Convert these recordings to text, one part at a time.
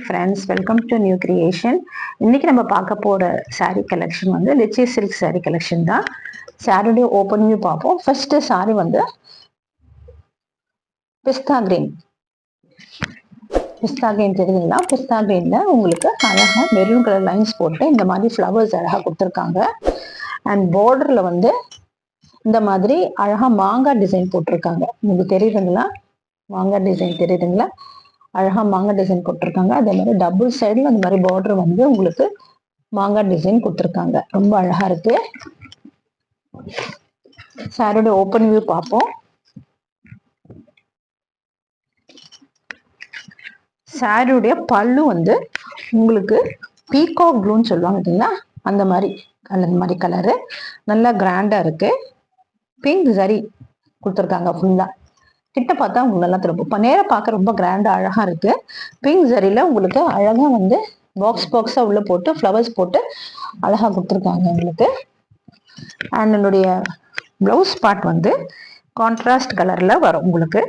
Friends, welcome to new creation. இன்னைக்கு நம்ம பார்க்க போற சாரீ கலெக்ஷன் வந்து லிச்சி சில்க் சாரீ கலெக்ஷன் தான். சாரியுடைய ஓப்பன் வியூ பார்ப்போம். ஃபர்ஸ்ட் சாரி வந்து பிஸ்தா கிரீன். பிஸ்தா கிரீன் தெரியுதுங்களா? பிஸ்தா கிரீன்ல உங்களுக்கு அழகா மெரூன் கலர் லைன்ஸ் போட்டு இந்த மாதிரி ஃப்ளவர்ஸ் அழகா கொடுத்துருக்காங்க. அண்ட் பார்டர்ல வந்து இந்த மாதிரி அழகா மாங்காய் டிசைன் போட்டிருக்காங்க. உங்களுக்கு தெரியுதுங்களா? மாங்காய் டிசைன் தெரியுதுங்களா? அழகா மாங்காய் டிசைன் போட்டிருக்காங்க. அதே மாதிரி டபுள் சைடுல அந்த மாதிரி பார்டர் வந்து உங்களுக்கு மாங்காய் டிசைன் கொடுத்துருக்காங்க. ரொம்ப அழகா இருக்கு. சாரியோட ஓப்பன் வியூ பார்ப்போம். சாரியுடைய பல்லு வந்து உங்களுக்கு பீகாக் ப்ளூன்னு சொல்லுவாங்க இல்லைங்களா, அந்த மாதிரி கலரு நல்லா கிராண்டா இருக்கு. பிங்க் சரி கொடுத்துருக்காங்க. ஃபுல்லா கிட்ட பார்த்தா உங்களுக்கு நல்லா திரும்ப நேரம் பார்க்க ரொம்ப கிராண்டா அழகா இருக்கு. பிங்க் சரியில உங்களுக்கு அழகா வந்து பாக்ஸா உள்ள போட்டு ஃப்ளவர்ஸ் போட்டு அழகா கொடுத்துருக்காங்க உங்களுக்கு. அண்ட் என்னுடைய பிளவுஸ் பார்ட் வந்து கான்ட்ராஸ்ட் கலர்ல வரும் உங்களுக்கு.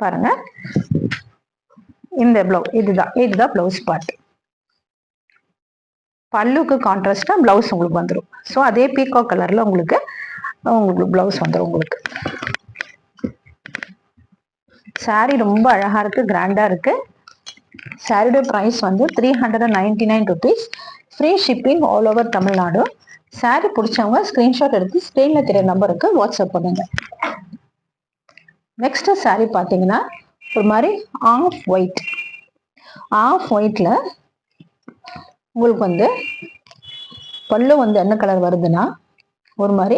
பாருங்க, இந்த இதுதான் பிளவுஸ் பார்ட். பல்லுக்கு கான்ட்ராஸ்டா பிளவுஸ் உங்களுக்கு வந்துடும். ஸோ அதே பீகாக் கலர்ல உங்களுக்கு பிளவுஸ் வந்துடும் உங்களுக்கு. சாரி ரொம்ப அழகா இருக்கு, கிராண்டா இருக்கு. சாரியோட பிரைஸ் வந்து 399 rupees. Free shipping all over Tamil Nadu. Sorry பிடிச்சவங்க ஸ்கிரீன்ஷாட் எடுத்து ஸ்கிரீன்ல தெரிய நம்பருக்கு வாட்ஸ்அப் பண்ணுங்க. நெக்ஸ்ட் சாரி பார்த்தீங்கன்னா ஒரு மாதிரி ஆஃப் ஒயிட்ல உங்களுக்கு வந்து பல்லு வந்து என்ன கலர் வருதுன்னா ஒரு மாதிரி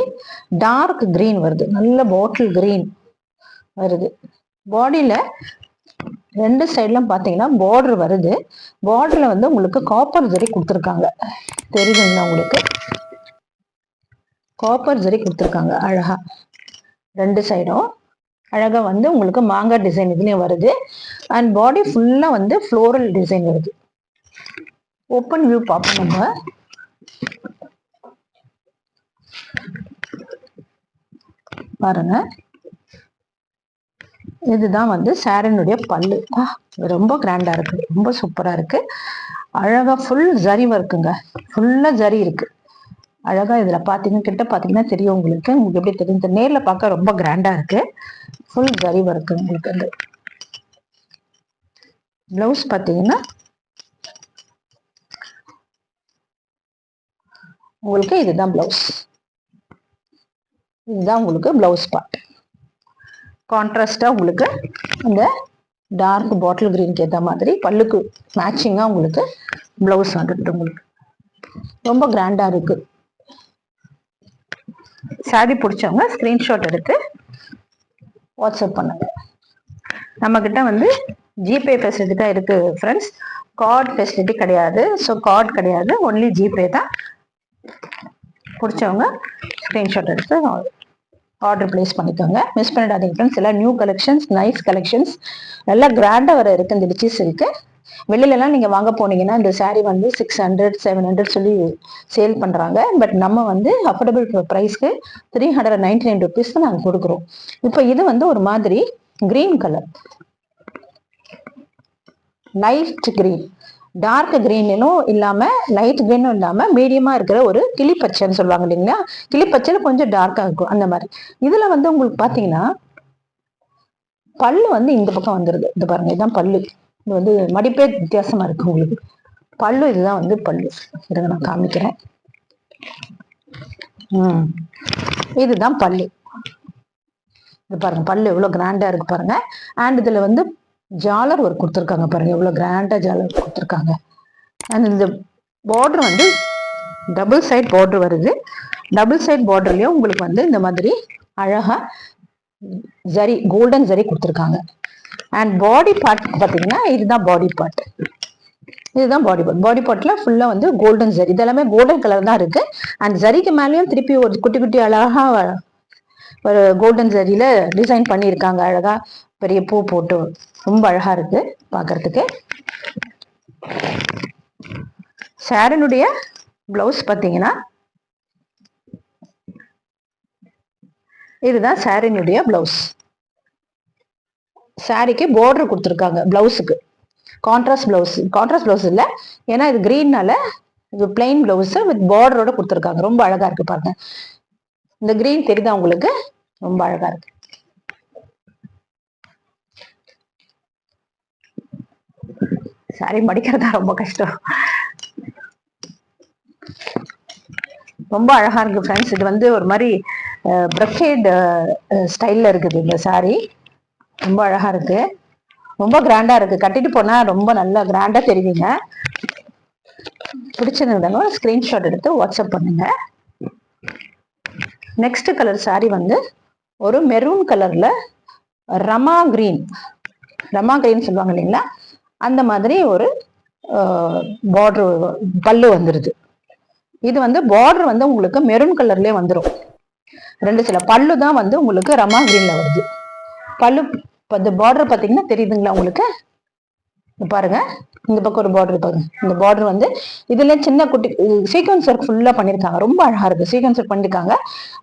டார்க் கிரீன் வருது. நல்ல பாட்டில் கிரீன் வருது. பாடியில ரெண்டு சைட்லாம் பார்த்தீங்கன்னா பார்டர் வருது. பார்டர்ல வந்து உங்களுக்கு காப்பர் ஜரி கொடுத்துருக்காங்க. தெரியுதுங்களா உங்களுக்கு? காப்பர் ஜரி கொடுத்துருக்காங்க அழகா. ரெண்டு சைடும் அழகா வந்து உங்களுக்கு மாங்காய் டிசைன் இதுலயும் வருது. அண்ட் பாடி ஃபுல்லா வந்து ஃப்ளோரல் டிசைன் வருது. ஓப்பன் வியூ பார்ப்போம் நம்ம. பாருங்க, இதுதான் வந்து சாரினுடைய பல்லு. ரொம்ப கிராண்டா இருக்கு, ரொம்ப சூப்பரா இருக்கு. அழகா ஃபுல் ஜரி ஒர்க்குங்க. ஃபுல்லா ஜரி இருக்கு அழகா. இதுல பாத்தீங்கன்னா கிட்ட பாத்தீங்கன்னா தெரியும் உங்களுக்கு. எப்படி தெரியும்? நேர்ல பார்க்க ரொம்ப கிராண்டா இருக்கு. ஃபுல் ஜரி ஒர்க்கு உங்களுக்கு. அந்த பிளவுஸ் பாத்தீங்கன்னா உங்களுக்கு இதுதான் பிளவுஸ். இதுதான் உங்களுக்கு பிளவுஸ் பார்ட். கான்ட்ராஸ்டா உங்களுக்கு இந்த டார்க் பாட்டில் கிரீனுக்கு ஏற்ற மாதிரி பல்லுக்கு மேட்சிங்கா உங்களுக்கு பிளவுஸ் வந்துட்டு உங்களுக்கு ரொம்ப கிராண்டா இருக்கு. சாரி பிடிச்சவங்க ஸ்கிரீன்ஷாட் எடுத்து வாட்ஸ்அப் பண்ணுங்க. நம்ம கிட்ட வந்து ஜிபே ஃபெசிலிட்டி தான் இருக்கு ஃப்ரெண்ட்ஸ். கார்டு ஃபெசிலிட்டி கிடையாது. ஸோ கார்டு கிடையாது, ஒன்லி ஜிபே தான். பிடிச்சவங்க ஸ்கிரீன்ஷாட் எடுத்து ஆர்டர் பிளேஸ் பண்ணிக்கோங்க. மிஸ் பண்ணிடாதீங்க ஃப்ரெண்ட்ஸ். எல்லாம் நியூ கலெக்ஷன்ஸ், நைஸ் கலெக்ஷன்ஸ், நல்லா கிராண்டா வர இருக்கு இந்த லிச்சி சில்க்கு. வெளியிலலாம் நீங்க வாங்க போனீங்கன்னா இந்த சாரீ வந்து 600 700 சொல்லி சேல் பண்றாங்க. பட் நம்ம வந்து அஃபோர்டபுள் ப்ரைஸ்க்கு 399 rupees நாங்க கொடுக்குறோம். இப்போ இது வந்து ஒரு மாதிரி green colour, light green, dark கிரீனும் இல்லாம லைட் கிரீனும் இல்லாம மீடியமா இருக்கிற ஒரு கிளிப்பச்சைன்னு சொல்லுவாங்க இல்லைங்களா? கிளிப்பச்சையில கொஞ்சம் டார்க்கா இருக்கும் அந்த மாதிரி. இதுல வந்து உங்களுக்கு பாத்தீங்கன்னா பல்லு வந்து இந்த பக்கம் வந்துருது. இது பாருங்க, இதுதான் பல்லு. இது வந்து மடிப்பே வித்தியாசமா இருக்கு உங்களுக்கு. பல்லு இதுதான் வந்து பல்லு. இருங்க நான் காமிக்கிறேன். இதுதான் பல்லு. இது பாருங்க, பல்லு எவ்வளவு கிராண்டா இருக்கு பாருங்க. அண்ட் இதுல வந்து ஜாலர் ஒர்க் கொடுத்துருக்காங்க பாருங்க, எவ்வளவு கிராண்டா ஜாலர் கொடுத்துருக்காங்க. அண்ட் இந்த பார்டர் வந்து டபுள் சைட் பார்டர் வருது. டபுள் சைட் பார்டர்லயும் உங்களுக்கு வந்து இந்த மாதிரி அழகா ஜரி, கோல்டன் ஜரி கொடுத்துருக்காங்க. அண்ட் பாடி பார்ட் பார்த்தீங்கன்னா இதுதான் பாடி பார்ட். இதுதான் பாடி பார்ட். பாடி பார்ட்ல ஃபுல்லா வந்து கோல்டன் ஜரி, இதெல்லாமே கோல்டன் கலர் தான் இருக்கு. அண்ட் ஜரிக்கு மேலேயும் திருப்பி ஒரு குட்டி குட்டி அழகா ஒரு கோல்டன் ஜரியில டிசைன் பண்ணியிருக்காங்க. அழகா பெரிய பூ போட்டு ரொம்ப அழகா இருக்கு பாக்குறதுக்கு. சாரினுடைய பிளவுஸ் பார்த்தீங்கன்னா இதுதான் சாரினுடைய பிளவுஸ். சாரிக்கு பார்டர் கொடுத்துருக்காங்க பிளவுஸுக்கு. கான்ட்ராஸ்ட் பிளவுஸ் இல்லை, ஏன்னா இது கிரீன்னால இது பிளெயின் பிளவுஸ் வித் பார்டரோட கொடுத்துருக்காங்க. ரொம்ப அழகா இருக்கு பாருங்க. இந்த கிரீன் தெரியுதா உங்களுக்கு? ரொம்ப அழகா இருக்கு. சாரி மடிக்கிறதா ரொம்ப கஷ்டம். ரொம்ப அழகா இருக்கு ஃப்ரெண்ட்ஸ். இது வந்து ஒரு மாதிரி பிரக்கேட் ஸ்டைல்ல இருக்குது இந்த சாரி. ரொம்ப அழகா இருக்கு, ரொம்ப கிராண்டா இருக்கு. கட்டிட்டு போனா ரொம்ப நல்லா கிராண்டா தெரியுங்க. பிடிச்சிருந்தவங்க ஸ்கிரீன்ஷாட் எடுத்து வாட்ஸ்அப் பண்ணுங்க. நெக்ஸ்ட் கலர் சாரி வந்து ஒரு மெரூன் கலர்ல ரமா கிரீன் சொல்லுவாங்க இல்லைங்களா, அந்த மாதிரி ஒரு பார்டர் பல்லு வந்துருது. இது வந்து பார்டர் வந்து உங்களுக்கு மெரூன் கலர்லயே வந்துடும். ரெண்டு சில பல்லு தான் வந்து உங்களுக்கு ரமா கிரீன்ல வருது. பல்லு இந்த பார்டர் பாத்தீங்கன்னா தெரியுதுங்களா உங்களுக்கு? பாருங்க, இந்த பக்கம் ஒரு பார்டர் பாருங்க. இந்த பார்டர் வந்து இதுல சின்ன குட்டி சீக்வன்ஸ் ஒர்க் ஃபுல்லா பண்ணிருக்காங்க. ரொம்ப அழகா இருக்கு. சீக்வன்ஸ் ஒர்க் பண்ணிருக்காங்க.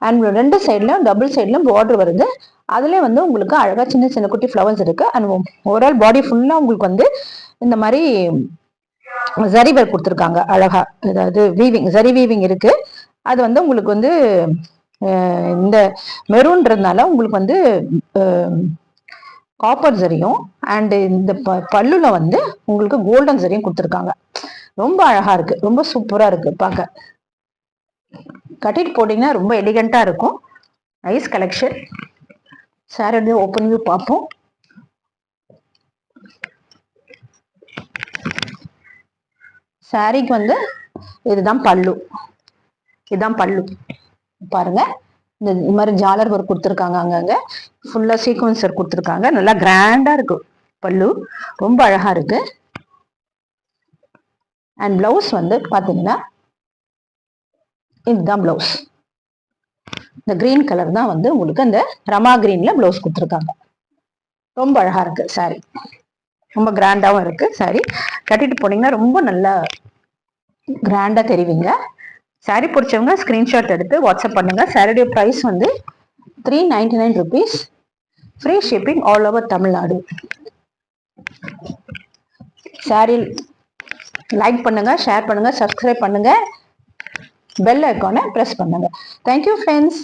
அண்ட் ரெண்டு சைட்லயும் டபுள் சைட்லயும் பார்டர் வருது. அதுல வந்து உங்களுக்கு அழகா சின்ன சின்ன குட்டி ஃபிளவர்ஸ் இருக்கு. அண்ட் ஓவரால் பாடி ஃபுல்லா உங்களுக்கு வந்து இந்த மாதிரி ஜரி ஒர்க் கொடுத்துருக்காங்க அழகா. அதாவது ஜரி வீவிங் இருக்கு. அது வந்து உங்களுக்கு வந்து இந்த மெரூன்றதுனால உங்களுக்கு வந்து காப்பர் ஜரியும் அண்ட் இந்த பல்லுல வந்து உங்களுக்கு கோல்டன் ஜரியும் கொடுத்துருக்காங்க. ரொம்ப அழகா இருக்கு, ரொம்ப சூப்பரா இருக்கு பார்க்க. கட்டிட்டு போட்டீங்கன்னா ரொம்ப எலிகண்டா இருக்கும். Nice collection. Sorry open view பார்ப்போம். சாரிக்கு வந்து இதுதான் பல்லு பாருங்க. இந்த மாதிரி ஜாலர் ஒர்க் கொடுத்துருக்காங்க. அங்கங்க ஃபுல்லா சீக்வன்ஸ் ஒர்க் கொடுத்துருக்காங்க. நல்லா கிராண்டா இருக்கு பல்லு, ரொம்ப அழகா இருக்கு. அண்ட் பிளவுஸ் வந்து பாத்தீங்கன்னா இதுதான் பிளவுஸ். இந்த கிரீன் கலர் தான் வந்து உங்களுக்கு அந்த ரமா கிரீன்ல பிளவுஸ் கொடுத்துருக்காங்க. ரொம்ப அழகா இருக்கு சாரி, ரொம்ப கிராண்டாவும் இருக்கு சாரி. கட்டிட்டு போனீங்கன்னா ரொம்ப நல்லா கிராண்டா தெரிவிங்க. சாரி பிடிச்சவங்க ஸ்கிரீன்ஷாட் எடுத்து வாட்ஸ்அப் பண்ணுங்க. சாரியோட ப்ரைஸ் வந்து 399 rupees. Free shipping all over Tamil Nadu. Sorry like பண்ணுங்க, ஷேர் பண்ணுங்க, சப்ஸ்கிரைப் பண்ணுங்க, பெல் ஐக்கானை பிரஸ் பண்ணுங்க. Thank you friends.